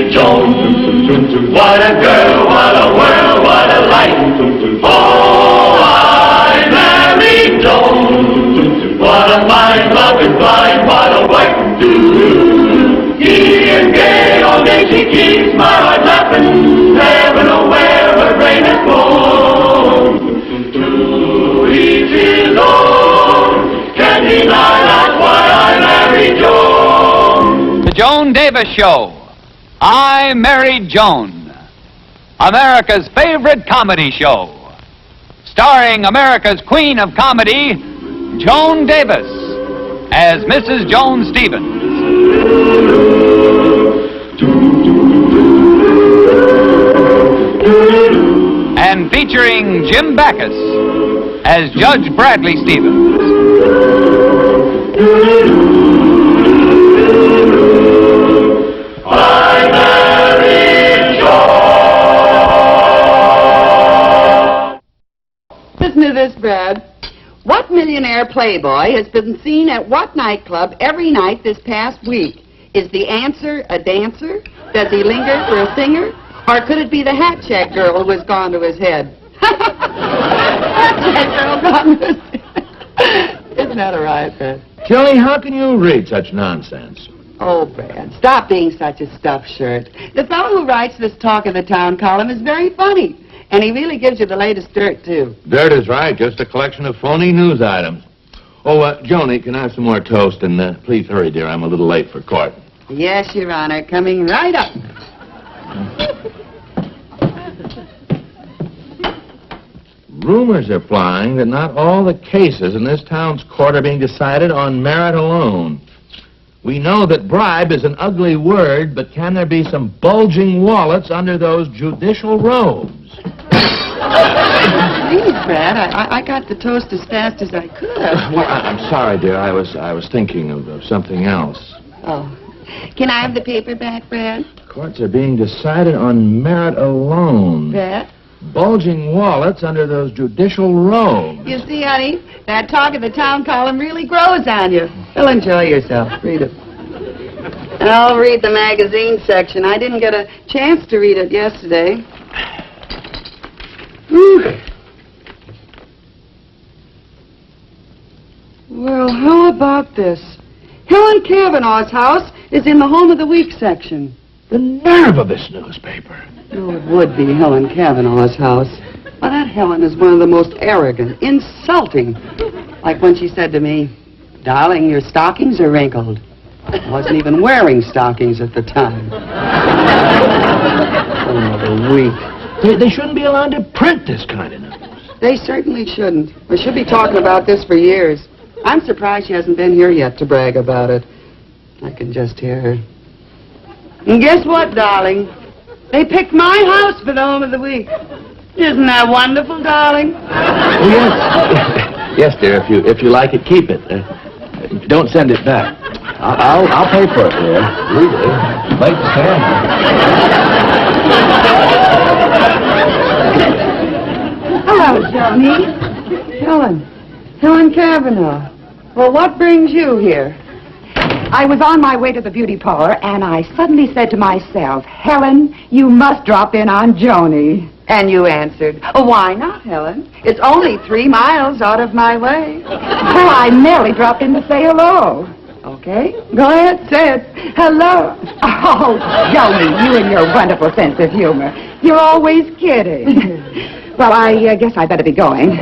married Joan. What a girl, what a world, what a life. Oh, I married Joan. What a fine, loving, blind, what a wife. Giddy and gay, all day she keeps my heart laughing. Never know where her brain has flown. To each his own. Can't deny that's why I married Joan. The Joan Davis Show. I Married Joan. America's favorite comedy show. Starring America's Queen of Comedy, Joan Davis, as Mrs. Joan Stevens. And featuring Jim Backus as Judge Bradley Stevens. I married Joan. Listen to this, Brad. What millionaire playboy has been seen at what nightclub every night this past week? Is the answer a dancer? Does he linger for a singer? Or could it be the hat check girl who has gone to his head? Hat check girl gone to his head. Isn't that all right, Brad? Kelly, how can you read such nonsense? Oh, Brad, stop being such a stuffed shirt. The fellow who writes this Talk of the Town column is very funny. And he really gives you the latest dirt, too. Dirt is right, just a collection of phony news items. Oh, Joni, can I have some more toast? And please hurry, dear, I'm a little late for court. Yes, Your Honor, coming right up. Rumors are flying that not all the cases in this town's court are being decided on merit alone. We know that bribe is an ugly word, but can there be some bulging wallets under those judicial robes? Please, Brad, I got the toast as fast as I could. Well, I'm sorry, dear. I was thinking of something else. Oh. Can I have the paper back, Brad? Courts are being decided on merit alone. Brad? Bulging wallets under those judicial robes. You see, honey, that Talk of the Town column really grows on you. You'll enjoy yourself. Read it. And I'll read the magazine section. I didn't get a chance to read it yesterday. Well, how about this? Helen Cavanaugh's house is in the Home of the Week section. The nerve of this newspaper. Oh, it would be Helen Cavanaugh's house. Well, that Helen is one of the most arrogant, insulting. Like when she said to me, "Darling, your stockings are wrinkled." I wasn't even wearing stockings at the time. Home of the Week. They shouldn't be allowed to print this kind of news. They certainly shouldn't. We should be talking about this for years. I'm surprised she hasn't been here yet to brag about it. I can just hear her. And guess what, darling? They picked my house for the Home of the Week. Isn't that wonderful, darling? Oh, yes. Yes, dear. If you like it, keep it. Don't send it back. I'll pay for it, dear. Really? Like the Hello, Johnny. Helen Cavanaugh. Well, what brings you here? I was on my way to the beauty parlor, and I suddenly said to myself, Helen, you must drop in on Joni. And you answered, oh, why not, Helen? It's only 3 miles out of my way. Well, I merely dropped in to say hello. Okay, go ahead, say it. Hello. Oh, Joni, you and your wonderful sense of humor. You're always kidding. Well, I guess I better be going.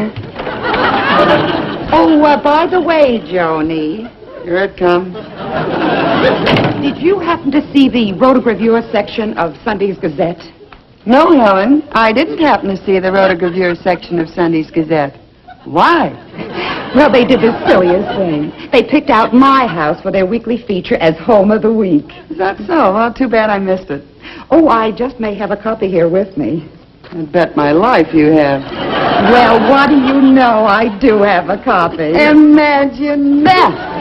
Oh, by the way, Joni. Here it comes. Did you happen to see the rotogravure section of Sunday's Gazette? No, Helen, I didn't happen to see the rotogravure section of Sunday's Gazette. Why? Well, they did the silliest thing. They picked out my house for their weekly feature as Home of the Week. Is that so? Well, too bad I missed it. Oh, I just may have a copy here with me. I bet my life you have. Well, what do you know? I do have a copy. Imagine that.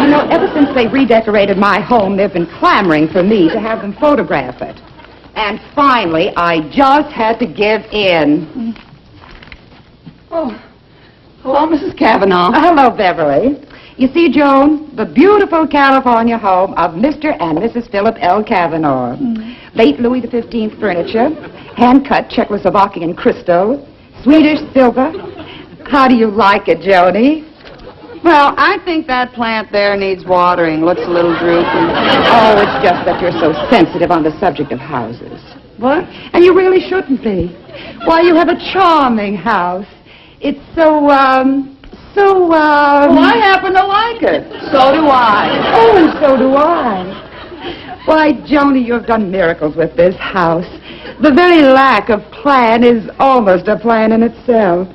You know, ever since they redecorated my home, they've been clamoring for me to have them photograph it. And finally, I just had to give in. Oh, hello, Mrs. Cavanaugh. Hello, Beverly. You see, Joan, the beautiful California home of Mr. and Mrs. Philip L. Kavanaugh. Late Louis XV furniture, hand-cut Czechoslovakian crystal, Swedish silver. How do you like it, Joni? Well, I think that plant there needs watering. Looks a little droopy. Oh, it's just that you're so sensitive on the subject of houses. What? And you really shouldn't be. Why, you have a charming house. It's so, Well, I happen to like it. So do I. Oh, and so do I. Why, Joni, you've done miracles with this house. The very lack of plan is almost a plan in itself.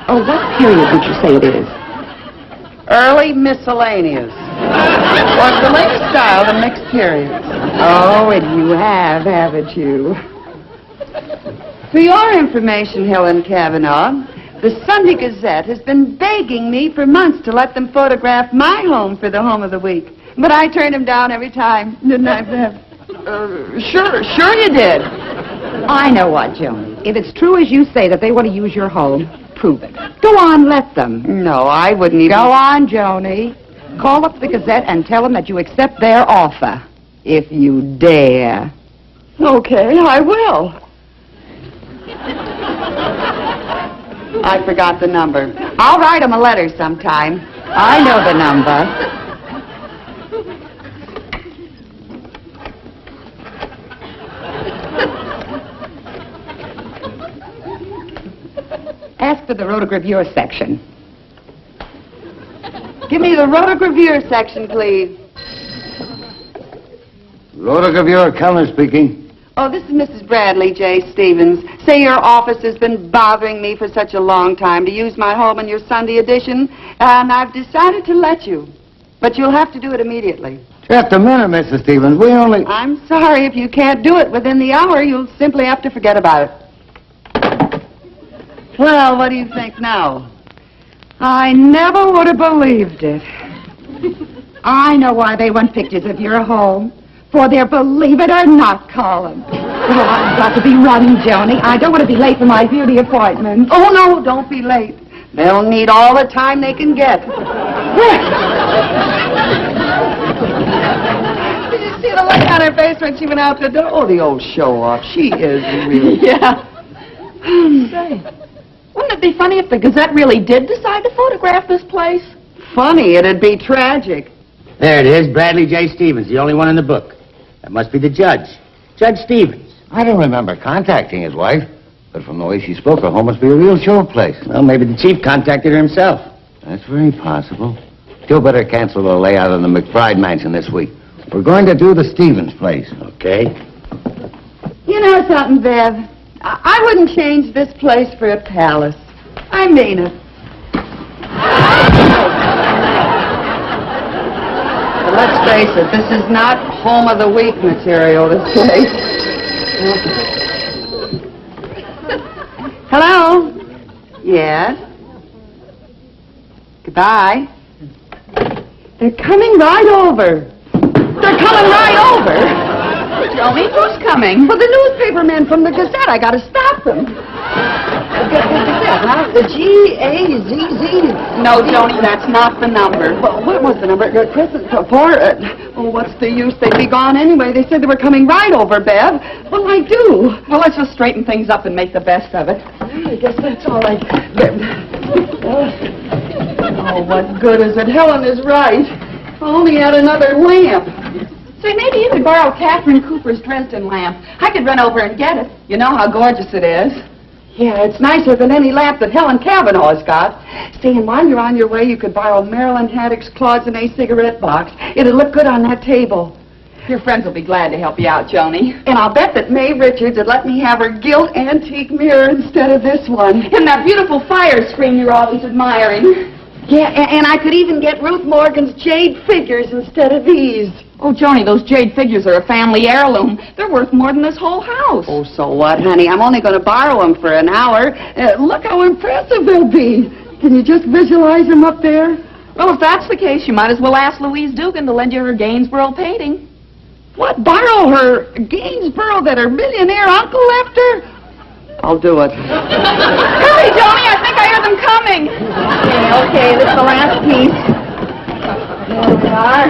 Oh, what period would you say it is? Early miscellaneous. Or it's the latest style, the mixed periods. Oh, and you have, haven't you? For your information, Helen Kavanaugh, the Sunday Gazette has been begging me for months to let them photograph my home for the Home of the Week. But I turned them down every time, didn't I, Bev? Sure you did. I know what, Joni. If it's true as you say that they want to use your home, prove it. Go on, let them. No, I wouldn't even... Go on, Joni. Call up the Gazette and tell them that you accept their offer. If you dare. Okay, I will. I forgot the number. I'll write them a letter sometime. I know the number. Ask for the rotogravure section. Give me the rotogravure section, please. Rotogravure, Kellner speaking. Oh, this is Mrs. Bradley J. Stevens. Say your office has been bothering me for such a long time to use my home in your Sunday edition, and I've decided to let you. But you'll have to do it immediately. Just a minute, Mrs. Stevens. We only... I'm sorry if you can't do it within the hour. You'll simply have to forget about it. Well, what do you think now? I never would have believed it. I know why they want pictures of your home. For their believe it or not column. Oh, I've got to be running, Joni. I don't want to be late for my beauty appointment. Oh, no, don't be late. They'll need all the time they can get. Did you see the look on her face when she went out the door? Oh, the old show-off. She is really... Yeah. Say, wouldn't it be funny if the Gazette really did decide to photograph this place? Funny, it'd be tragic. There it is, Bradley J. Stevens, the only one in the book. That must be the judge. Judge Stevens. I don't remember contacting his wife, but from the way she spoke, her home must be a real show place. Well, maybe the chief contacted her himself. That's very possible. Still better cancel the layout of the McBride mansion this week. We're going to do the Stevens place. Okay. You know something, Bev? I wouldn't change this place for a palace. I mean it. But let's face it, this is not Home of the Week material, this place. Hello? Yes? Goodbye. They're coming right over. They're coming right over? Joni, who's coming? Well, the newspaper men from the Gazette. I gotta stop them. The Gazette, huh? The G-A-Z-Z. No, Joni, that's not the number. Well, what was the number? What's the use? They'd be gone anyway. They said they were coming right over, Bev. Well, I do. Well, let's just straighten things up and make the best of it. I guess that's all right. Oh, what good is it? Helen is right. If I only had another lamp. Say, maybe you could borrow Catherine Cooper's Dresden lamp. I could run over and get it. You know how gorgeous it is. Yeah, it's nicer than any lamp that Helen Kavanaugh's got. Say, and while you're on your way, you could borrow Marilyn Haddock's cloisonne cigarette box. It'd look good on that table. Your friends will be glad to help you out, Joni. And I'll bet that May Richards would let me have her gilt antique mirror instead of this one. And that beautiful fire screen you're always admiring. Yeah, and I could even get Ruth Morgan's jade figures instead of these. Oh, Joni, those jade figures are a family heirloom. They're worth more than this whole house. Oh, so what, honey? I'm only going to borrow them for an hour. Look how impressive they'll be. Can you just visualize them up there? Well, if that's the case, you might as well ask Louise Dugan to lend you her Gainsborough painting. What, borrow her Gainsborough that her millionaire uncle left her? I'll do it. Hurry, Joni, I think I hear them coming. Okay, this is the last piece. are.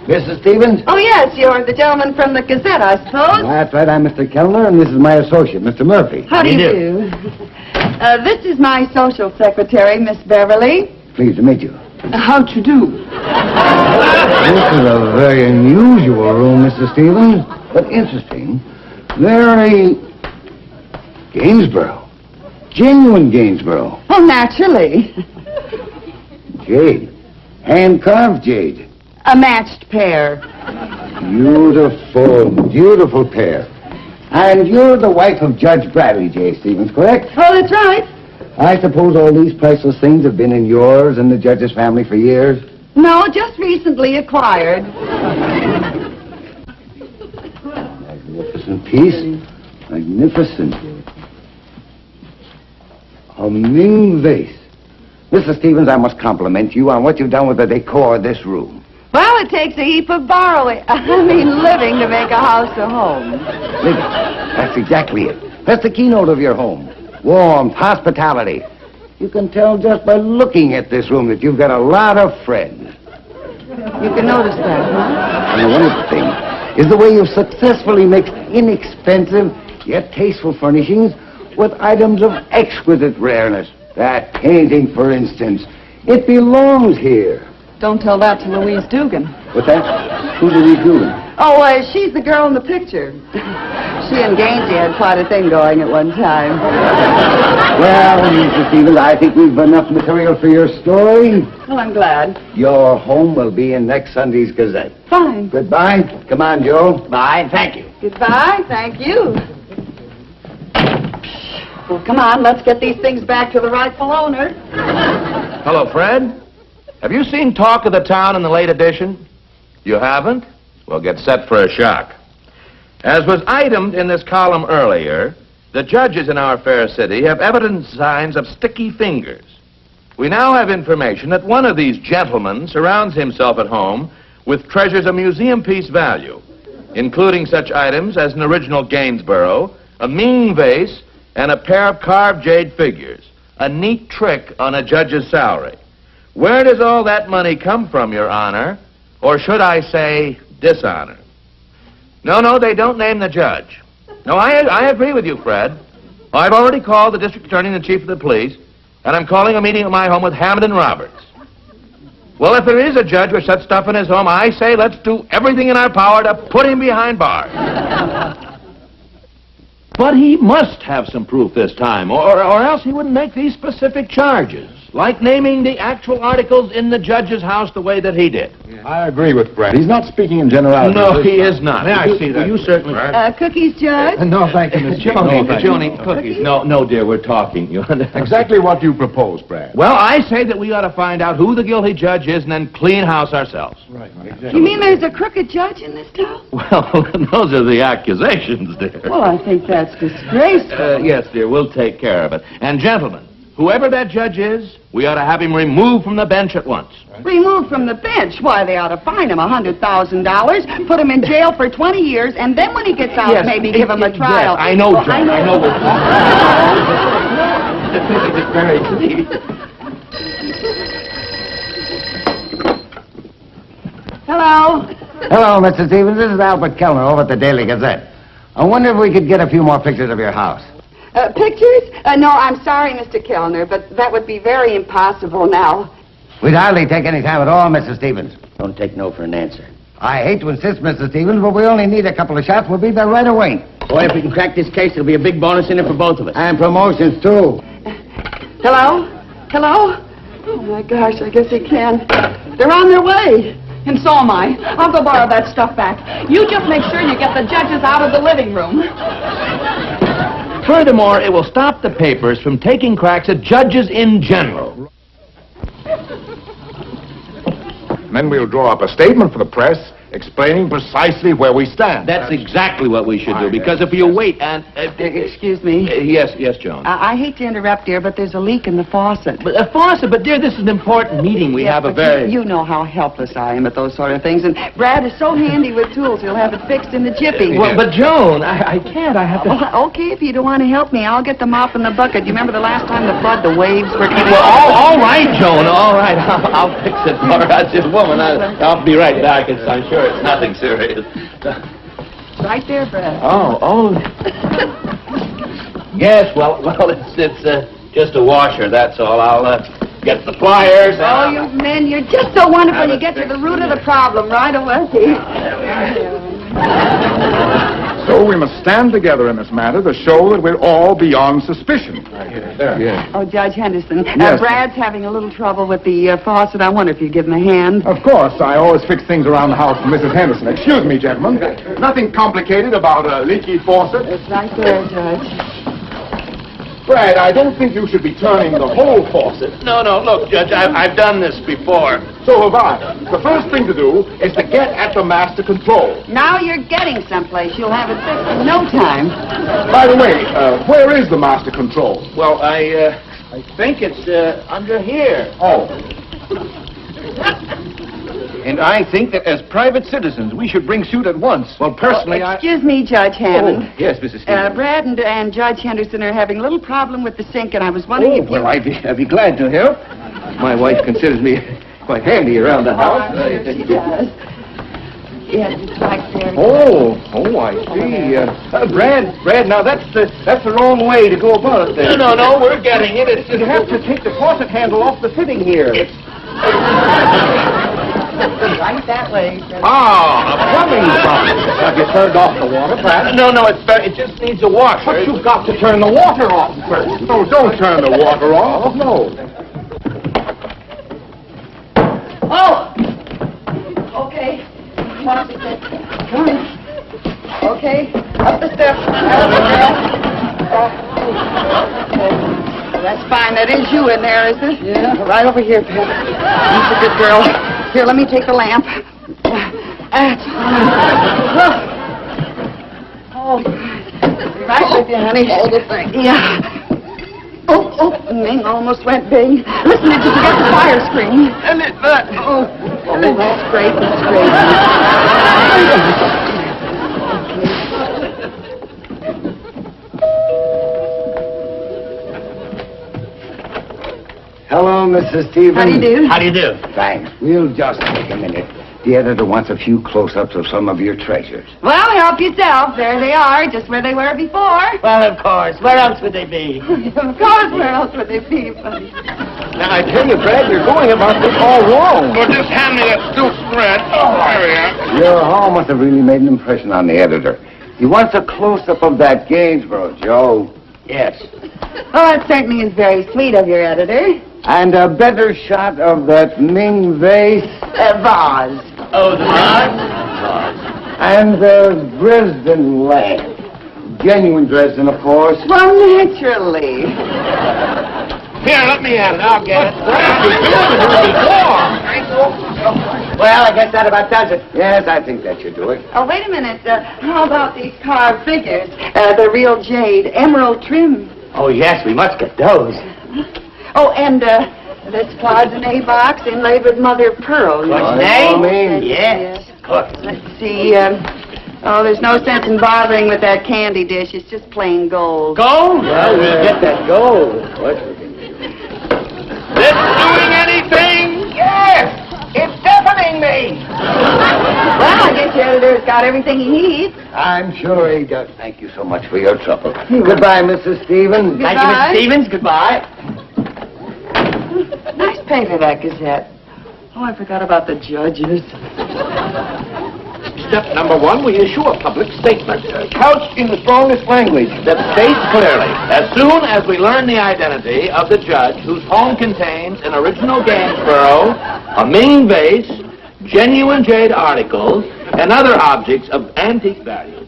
Mrs. Stevens? Oh, yes, you're the gentleman from the Gazette, I suppose. That's right. I'm Mr. Kellner, and this is my associate, Mr. Murphy. How do you do? This is my social secretary, Miss Beverly. Pleased to meet you. How'd you do? This is a very unusual room, Mr. Stevens, but interesting. Very Gainsborough. Genuine Gainsborough. Oh, naturally. Jade. Hand-carved jade. A matched pair. Beautiful, beautiful pair. And you're the wife of Judge Bradley J. Stevens, correct? Oh, that's right. I suppose all these priceless things have been in yours and the judge's family for years? No, just recently acquired. Magnificent piece. Magnificent. A Ming vase. Mr. Stevens, I must compliment you on what you've done with the decor of this room. Well, it takes a heap of living to make a house a home. Living. That's exactly it. That's the keynote of your home. Warmth, hospitality. You can tell just by looking at this room that you've got a lot of friends. You can notice that, huh? And the wonderful thing is the way you've successfully mixed inexpensive yet tasteful furnishings with items of exquisite rareness. That painting, for instance, it belongs here. Don't tell that to Louise Dugan. What's that? Who's Louise Dugan? Oh, she's the girl in the picture. She and Gainsey had quite a thing going at one time. Well, Mr. Stevens, I think we've enough material for your story. Well, I'm glad. Your home will be in next Sunday's Gazette. Fine. Goodbye. Come on, Joe. Bye. Thank you. Goodbye. Thank you. Well, come on, let's get these things back to the rightful owner. Hello, Fred. Have you seen Talk of the Town in the late edition? You haven't? Well, get set for a shock. As was itemed in this column earlier, the judges in our fair city have evident signs of sticky fingers. We now have information that one of these gentlemen surrounds himself at home with treasures of museum piece value, including such items as an original Gainsborough, a Ming vase, and a pair of carved jade figures. A neat trick on a judge's salary. Where does all that money come from, Your Honor? Or should I say, dishonor? No, they don't name the judge. No, I agree with you, Fred. I've already called the district attorney and the chief of the police, and I'm calling a meeting at my home with Hammond and Roberts. Well, if there is a judge with such stuff in his home, I say let's do everything in our power to put him behind bars. But he must have some proof this time, or else he wouldn't make these specific charges, like naming the actual articles in the judge's house the way that he did. I agree with Brad. He's not speaking in generalities. No, he is not. Yeah, I see that. You certainly... Cookies, Judge? No, thank you, Miss Joni, No, thank you. Joni, cookies. No, dear, we're talking. Exactly what you propose, Brad. Well, I say that we ought to find out who the guilty judge is and then clean house ourselves. Right, exactly. You mean there's a crooked judge in this town? Well, those are the accusations, dear. Well, I think that's disgraceful. Yes, dear, we'll take care of it. And, gentlemen, whoever that judge is, we ought to have him removed from the bench at once. Removed from the bench? Why, they ought to fine him $100,000, put him in jail for 20 years, and then when he gets out, Yes, maybe give him a trial. Yes, I know, Well, John. I know. It's very clean. Hello. Hello, Mr. Stevens. This is Albert Kellner over at the Daily Gazette. I wonder if we could get a few more pictures of your house. Pictures? No, I'm sorry, Mr. Kellner, but that would be very impossible now. We'd hardly take any time at all, Mr. Stevens. Don't take no for an answer. I hate to insist, Mr. Stevens, but we only need a couple of shots. We'll be there right away. Boy, if we can crack this case, there'll be a big bonus in it for both of us. And promotions, too. Hello? Hello? Oh, my gosh, I guess he can. They're on their way. And so am I. I'll go borrow that stuff back. You just make sure you get the judges out of the living room. Furthermore, it will stop the papers from taking cracks at judges in general. Then we'll draw up a statement for the press explaining precisely where we stand. That's exactly what we should do, because if you wait and... Excuse me. yes, Joan. I hate to interrupt, dear, but there's a leak in the faucet. But, faucet, but dear, this is an important meeting. We have a but very... You know how helpless I am at those sort of things, and Brad is so handy with tools, he'll have it fixed in the jiffy. Well, but Joan, I can't. I have to... Oh, okay, if you don't want to help me, I'll get the mop and the bucket. You remember the last time the flood, the waves were coming? Well, all right, Joan, all right. I'll fix it for her. This woman, I'll be right back. I'm sure it's nothing serious. Right there, Brad. Oh. Yes, well, it's just a washer, that's all. I'll get the pliers. Oh, you men, you're just so wonderful. You get to the root of the problem right away. So we must stand together in this matter to show that we're all beyond suspicion. Yes. Oh, Judge Henderson, Yes. Brad's having a little trouble with the faucet. I wonder if you'd give him a hand. Of course, I always fix things around the house for Mrs. Henderson. Excuse me, gentlemen. Nothing complicated about a leaky faucet. It's right there, Judge. Brad, I don't think you should be turning the whole faucet. No, look, Judge, I've done this before. So have I. The first thing to do is to get at the master control. Now you're getting someplace. You'll have it fixed in no time. By the way, where is the master control? Well, I think it's under here. Oh. And I think that as private citizens, we should bring suit at once. Well, personally, Excuse me, Judge Hammond. Oh, yes, Mrs. Stevens. Brad and Judge Henderson are having a little problem with the sink, and I was wondering if you... Well, I'd be glad to help. My wife considers me quite handy around the house. She does. Yes, it's right there. Oh, I see. Brad, now that's the wrong way to go about it there. No, we're getting it. You have to take the faucet handle off the fitting here. Right that way. A plumbing problem. Have you turned off the water, Brad? No, it just needs a washer. But you've got to turn the water off first. No, don't turn the water off. No. Oh! Okay. Come on. Okay. Up the steps. That's fine. That is you in there, is it? Yeah. Right over here, Pep. That's a good girl. Here, let me take the lamp. That's fine. Oh. Right with you, honey. Hold the thing. Yeah. Oh, Ming almost went bing. Listen, did you forget the fire screen? And That's great, Hello, Mrs. Stevens. How do you do? How do you do? Thanks. We'll just take a minute. The editor wants a few close-ups of some of your treasures. Well, help yourself. There they are, just where they were before. Well, of course. Where else would they be? Of course, where else would they be, buddy? now I tell you, Brad, you're going about this all wrong. Well, just hand me that silk spread. There we are. Your haul must have really made an impression on the editor. He wants a close-up of that Gainsborough, Joe. Yes. Well, that certainly is very sweet of your editor. And a better shot of that Ming vase. Vase. Oh, the vase? And the Dresden lamp. Genuine Dresden, of course. Well, naturally. Here, let me have it. I'll get it. Well, I guess that about does it. Yes, I think that should do it. Oh, wait a minute. How about these carved figures? The real jade, emerald trim. Oh, yes, we must get those. Oh, and this Cloisonne box inlaid with mother of pearl. Cloisonne? Yes, of course. Let's see. There's no sense in bothering with that candy dish. It's just plain gold. Gold? Well, we'll get that gold. What? This doing anything? Yes! It's deafening me! Well, I guess your editor's got everything he needs. I'm sure he does. Thank you so much for your trouble. Goodbye, Mrs. Stevens. Thank you, Mrs. Stevens. Goodbye. Nice paper, that Gazette. Oh, I forgot about the judges. Step number 1, we issue a public statement. Couched in the strongest language. That states clearly, as soon as we learn the identity of the judge whose home contains an original Gainsborough, a Ming vase, genuine jade articles, and other objects of antique value.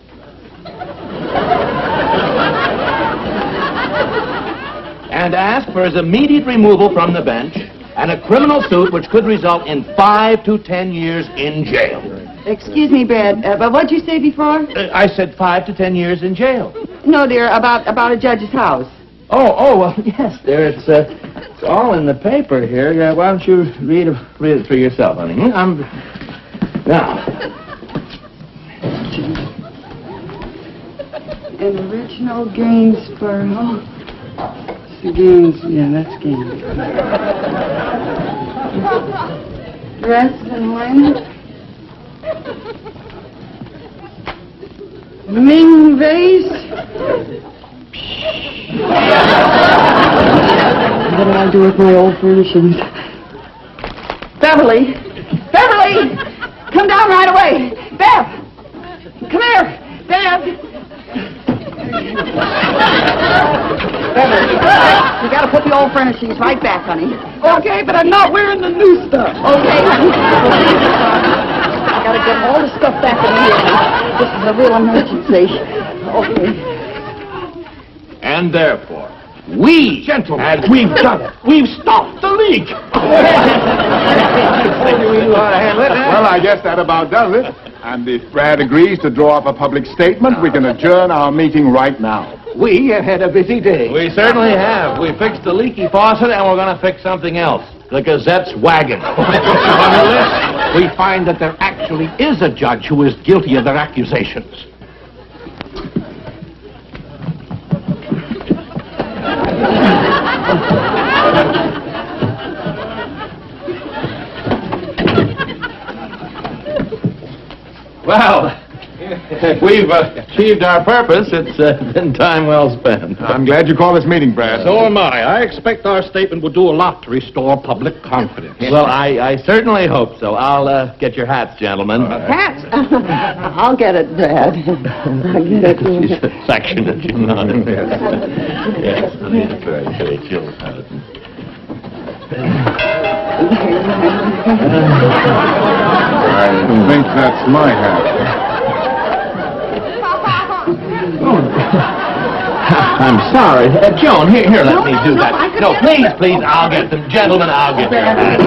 And ask for his immediate removal from the bench and a criminal suit which could result in 5 to 10 years in jail. Excuse me, Brad, but what'd you say before? I said 5 to 10 years in jail. No, dear, about a judge's house. Well, yes, dear. It's all in the paper here. Yeah, why don't you read it for yourself, honey? Now. An original Gainsborough. Gaines, yeah, that's Gaines. Dresden Lamp. Ming vase. What did I do with my old furnishings? Beverly! Beverly! Come down right away! Bev! Come here! Bev! Beverly, you gotta put the old furnishings right back, honey. Okay, but I'm not wearing the new stuff. Okay, honey. I gotta get all the stuff back in here. This is a real emergency. Okay. And therefore, Gentlemen, we've done it. We've stopped the leak. Well, I guess that about does it. And if Brad agrees to draw up a public statement, we can adjourn our meeting right now. We have had a busy day. we certainly have. We fixed the leaky faucet, and we're going to fix something else. The Gazette's wagon. Unless we find that there actually is a judge who is guilty of their accusations. Well, if we've achieved our purpose, it's been time well spent. I'm glad you called this meeting, Brad. So am I. I expect our statement will do a lot to restore public confidence. Well, I certainly hope so. I'll get your hats, gentlemen. Hats? I'll get it, Brad. I'll get it. She's affectionate, you know. Yes, it's very, very chill. I think that's my hat. I'm sorry. Joan, here, let me do that. No, please, I'll get them. Gentlemen, I'll get your hats.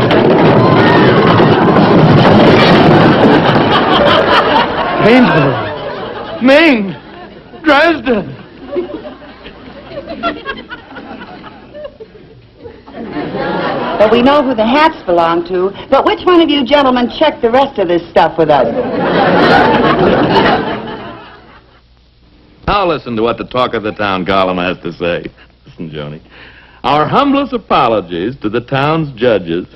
Gainsborough. Ming. Dresden. Well, we know who the hats belong to, but which one of you gentlemen checked the rest of this stuff with us? Now listen to what the talk of the town column has to say. Listen, Joni. Our humblest apologies to the town's judges.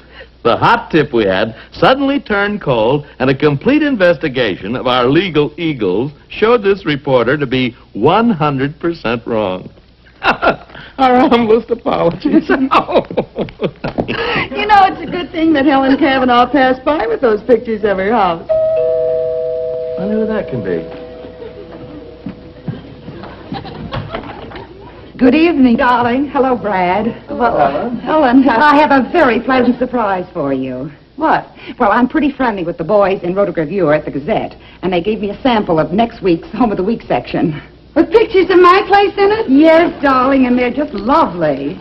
The hot tip we had suddenly turned cold, and a complete investigation of our legal eagles showed this reporter to be 100% wrong. Our humblest apologies. You know, it's a good thing that Helen Cavanaugh passed by with those pictures of her house. I wonder who that can be. Good evening, darling. Hello, Brad. Well, Helen, I have a very pleasant surprise for you. what? Well, I'm pretty friendly with the boys in Rotogravure at the Gazette, and they gave me a sample of next week's Home of the Week section. With pictures of my place in it? Yes, darling, and they're just lovely.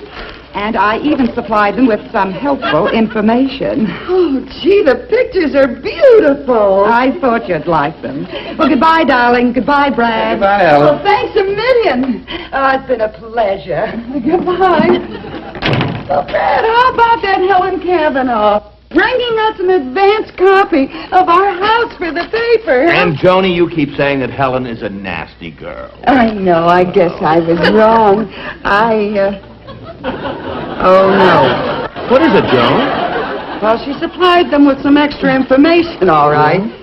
And I even supplied them with some helpful information. Oh, gee, the pictures are beautiful. I thought you'd like them. Well, goodbye, darling. Goodbye, Brad. Goodbye, Ellen. Well, thanks a million. Oh, it's been a pleasure. Goodbye. Well, Brad, how about that Helen Cavanaugh bringing us an advance copy of our house for the paper? And, Joni, you keep saying that Helen is a nasty girl. I know. I guess I was wrong. Oh, no. What is it, Joan? Well, she supplied them with some extra information, all right.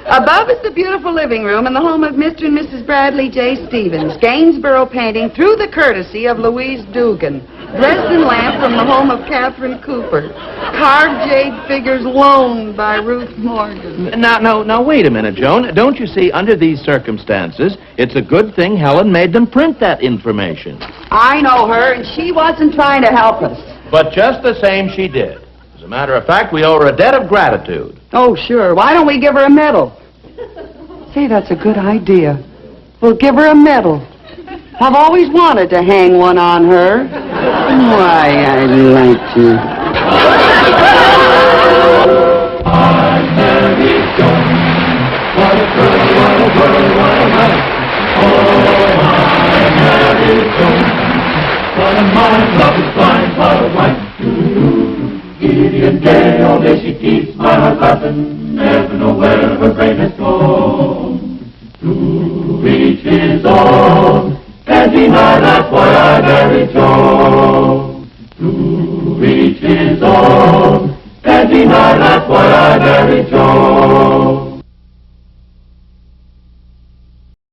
Above is the beautiful living room and the home of Mr. and Mrs. Bradley J. Stevens. Gainsborough painting through the courtesy of Louise Dugan. Dresden lamp from the home of Catherine Cooper. Carved jade figures loaned by Ruth Morgan. Now, wait a minute, Joan. Don't you see, under these circumstances, it's a good thing Helen made them print that information. I know her, and she wasn't trying to help us. But just the same, she did. As a matter of fact, we owe her a debt of gratitude. Oh, sure. Why don't we give her a medal? Say, that's a good idea. We'll give her a medal. I've always wanted to hang one on her. Why, I'd like to. I'm Mary Joan. My heart laughing, never know where her brain has gone. To each his own, can't deny that's why I married Joan.